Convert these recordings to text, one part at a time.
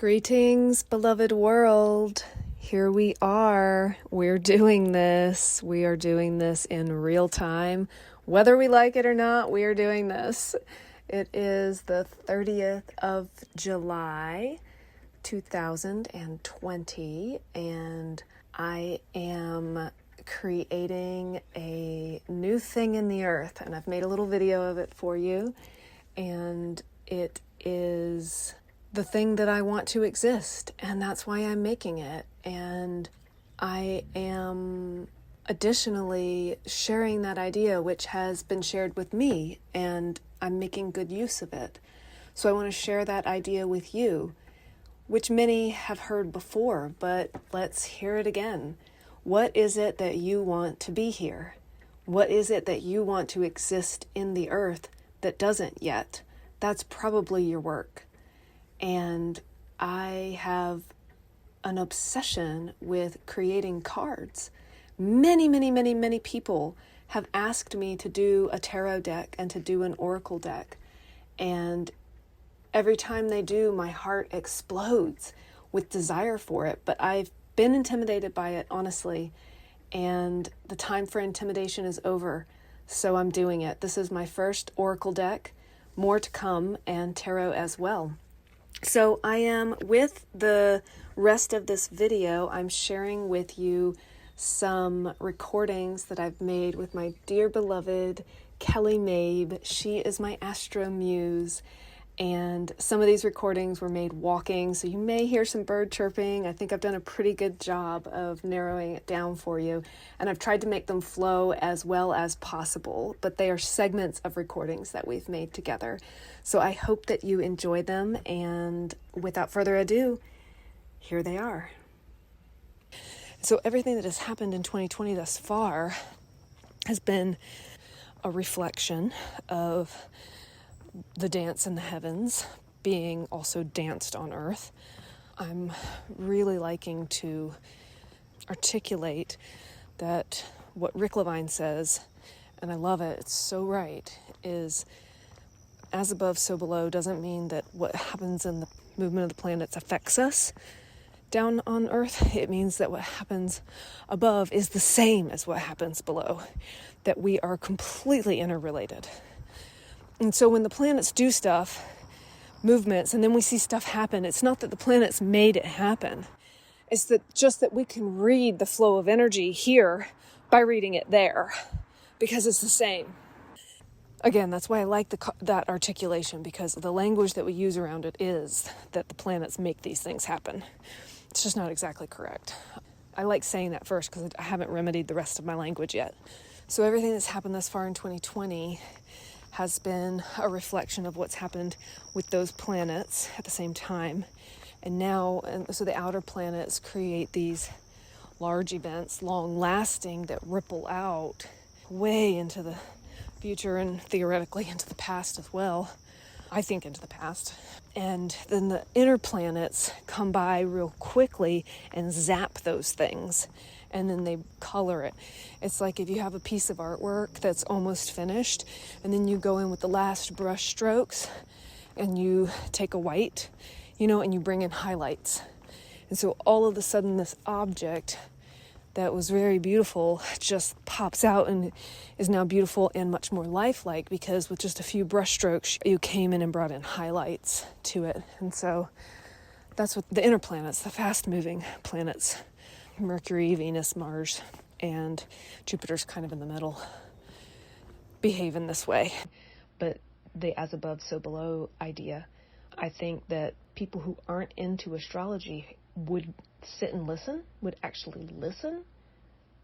Greetings, beloved world. Here we are. We're doing this. We are doing this in real time. Whether we like it or not, we are doing this. It is the 30th of July, 2020, and I am creating a new thing in the earth, and I've made a little video of it for you, and it is the thing that I want to exist, and that's why I'm making it. And I am additionally sharing that idea, which has been shared with me, and I'm making good use of it. So I want to share that idea with you, which many have heard before, but let's hear it again. What is it that you want to be here? What is it that you want to exist in the earth that doesn't yet? That's probably your work. And I have an obsession with creating cards. Many people have asked me to do a tarot deck and to do an oracle deck. And every time they do, my heart explodes with desire for it. But I've been intimidated by it, honestly. And the time for intimidation is over. So I'm doing it. This is my first oracle deck, more to come, and tarot as well. So I am, with the rest of this video, I'm sharing with you some recordings that I've made with my dear beloved Kelli Michelle. She is my Astro-Muse, and some of these recordings were made walking, so you may hear some bird chirping. I think I've done a pretty good job of narrowing it down for you, and I've tried to make them flow as well as possible, but they are segments of recordings that we've made together. So I hope that you enjoy them, and without further ado, here they are. So everything that has happened in 2020 thus far has been a reflection of the dance in the heavens being also danced on earth. I'm really liking to articulate that what Rick Levine says, and I love it, it's so right, is as above, so below doesn't mean that what happens in the movement of the planets affects us down on Earth. It means that what happens above is the same as what happens below, that we are completely interrelated. And so when the planets do stuff, movements, and then we see stuff happen, it's not that the planets made it happen. It's that we can read the flow of energy here by reading it there, because it's the same. Again, that's why I like that articulation, because the language that we use around it is that the planets make these things happen. It's just not exactly correct. I like saying that first because I haven't remedied the rest of my language yet. So everything that's happened thus far in 2020 has been a reflection of what's happened with those planets at the same time. And now, so the outer planets create these large events, long-lasting, that ripple out way into the future and theoretically into the past as well. I think into the past. And then the inner planets come by real quickly and zap those things, and then they color it. It's like if you have a piece of artwork that's almost finished, and then you go in with the last brush strokes and you take a white, and you bring in highlights. And so all of a sudden this object that was very beautiful just pops out and is now beautiful and much more lifelike, because with just a few brush strokes you came in and brought in highlights to it. And so that's what the inner planets, the fast moving planets, Mercury, Venus, Mars, and Jupiter's kind of in the middle, behave in this way. But the as above, so below idea, I think that people who aren't into astrology would sit and listen, would actually listen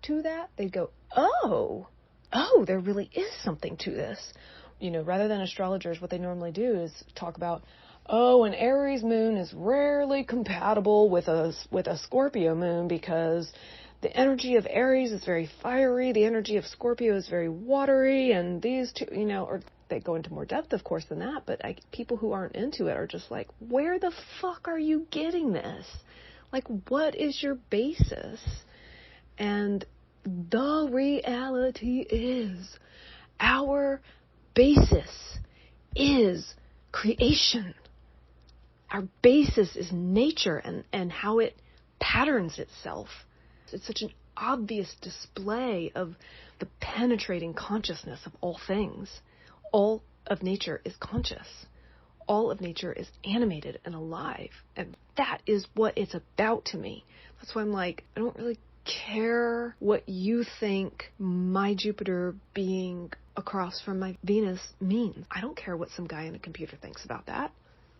to that. They'd go, oh, there really is something to this. Rather than astrologers, what they normally do is talk about, an Aries moon is rarely compatible with a Scorpio moon because the energy of Aries is very fiery, the energy of Scorpio is very watery, and these two, or they go into more depth, of course, than that, but people who aren't into it are just like, where the fuck are you getting this? Like, what is your basis? And the reality is, our basis is creation. our basis is nature and how it patterns itself. It's such an obvious display of the penetrating consciousness of all things. All of nature is conscious. All of nature is animated and alive. And that is what it's about to me. That's why I'm like, I don't really care what you think my Jupiter being across from my Venus means. I don't care what some guy in a computer thinks about that.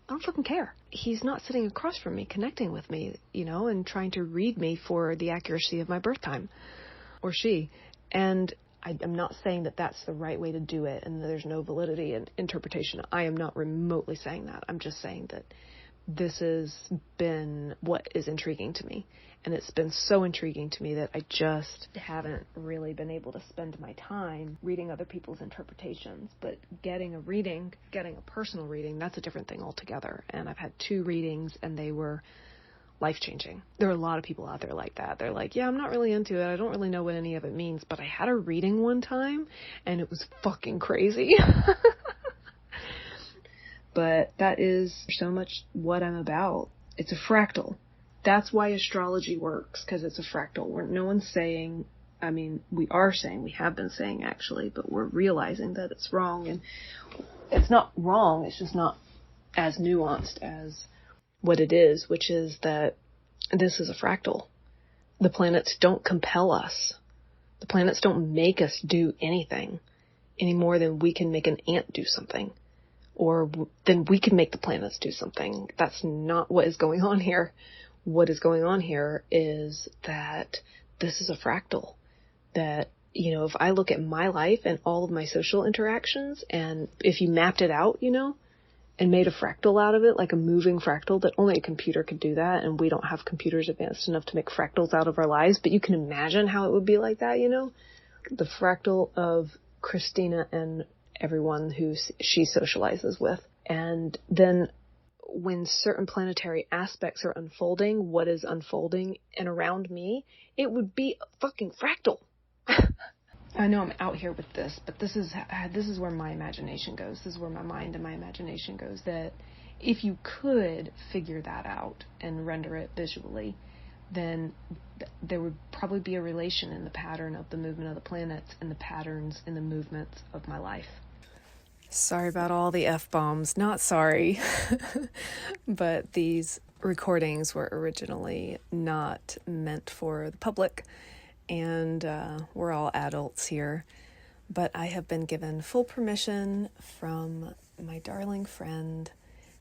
I don't fucking care. He's not sitting across from me, connecting with me, and trying to read me for the accuracy of my birth time. Or she. And I'm not saying that that's the right way to do it and there's no validity in interpretation. I am not remotely saying that. I'm just saying that this has been what is intriguing to me. And it's been so intriguing to me that I just haven't really been able to spend my time reading other people's interpretations. But getting a personal reading, that's a different thing altogether. And I've had 2 readings and they were life-changing. There are a lot of people out there like that. They're like, yeah, I'm not really into it. I don't really know what any of it means. But I had a reading one time and it was fucking crazy. But that is so much what I'm about. It's a fractal. That's why astrology works, because it's a fractal. No one's saying, we are saying, we have been saying actually, but we're realizing that it's wrong. And it's not wrong, it's just not as nuanced as what it is, which is that this is a fractal. The planets don't compel us. The planets don't make us do anything any more than we can make an ant do something. Or then we can make the planets do something. That's not what is going on here. What is going on here is that this is a fractal. That, if I look at my life and all of my social interactions, and if you mapped it out, and made a fractal out of it, like a moving fractal, that only a computer could do that, and we don't have computers advanced enough to make fractals out of our lives, but you can imagine how it would be like that, The fractal of Christina and everyone who she socializes with. And then when certain planetary aspects are unfolding, what is unfolding and around me, it would be a fucking fractal. I know I'm out here with this, but this is where my imagination goes. This is where my mind and my imagination goes, that if you could figure that out and render it visually, then there would probably be a relation in the pattern of the movement of the planets and the patterns in the movements of my life. Sorry about all the F-bombs. Not sorry. But these recordings were originally not meant for the public, and we're all adults here. But I have been given full permission from my darling friend,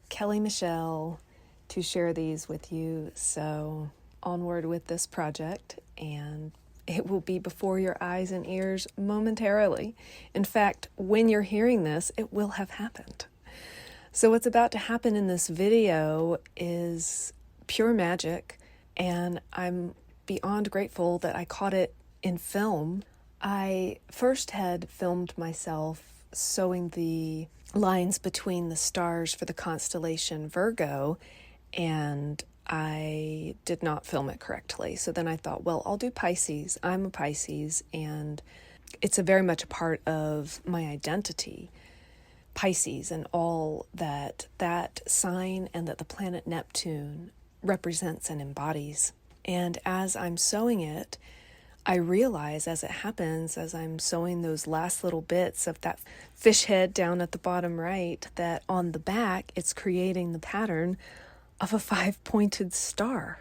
Kelli Michelle, to share these with you. So onward with this project, and it will be before your eyes and ears momentarily. In fact, when you're hearing this, it will have happened. So what's about to happen in this video is pure magic, and I'm beyond grateful that I caught it in film. I first had filmed myself sewing the lines between the stars for the constellation Virgo, and I did not film it correctly. So then I thought, well, I'll do Pisces. I'm a Pisces, and it's very much a part of my identity. Pisces and all that sign and that the planet Neptune represents and embodies. And as I'm sewing it, I realize as it happens, as I'm sewing those last little bits of that fish head down at the bottom right, that on the back, it's creating the pattern of a 5-pointed star.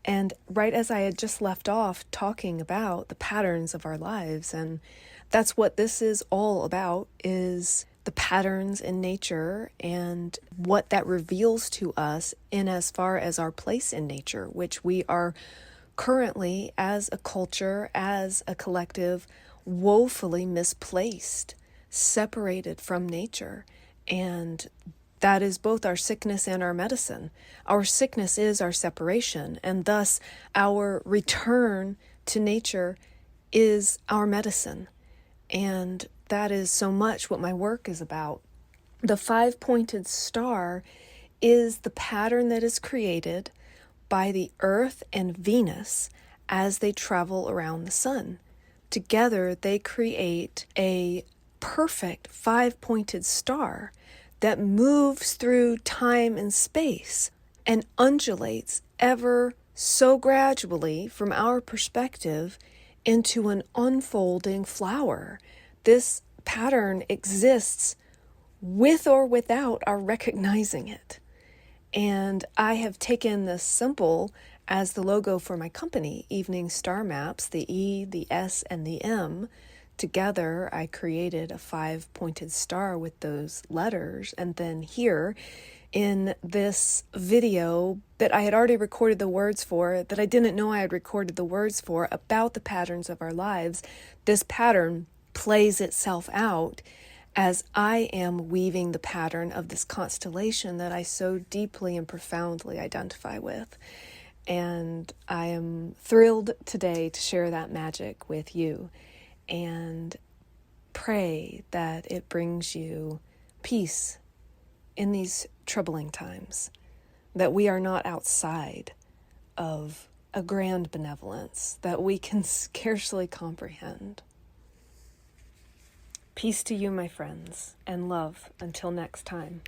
And right as I had just left off talking about the patterns of our lives, and that's what this is all about, is the patterns in nature and what that reveals to us in as far as our place in nature, which we are currently, as a culture, as a collective, woefully misplaced, separated from nature. And that is both our sickness and our medicine. Our sickness is our separation, and thus our return to nature is our medicine. And that is so much what my work is about. The 5-pointed star is the pattern that is created by the Earth and Venus as they travel around the sun. Together, they create a perfect 5-pointed star that moves through time and space and undulates ever so gradually from our perspective into an unfolding flower. This pattern exists with or without our recognizing it. And I have taken this symbol as the logo for my company, Evening Star Maps, the E, the S, and the M. Together, I created a 5-pointed star with those letters. And then here in this video that I had already recorded the words for, that I didn't know I had recorded the words for, about the patterns of our lives, this pattern plays itself out as I am weaving the pattern of this constellation that I so deeply and profoundly identify with. And I am thrilled today to share that magic with you and pray that it brings you peace in these troubling times, that we are not outside of a grand benevolence that we can scarcely comprehend. Peace to you, my friends, and love until next time.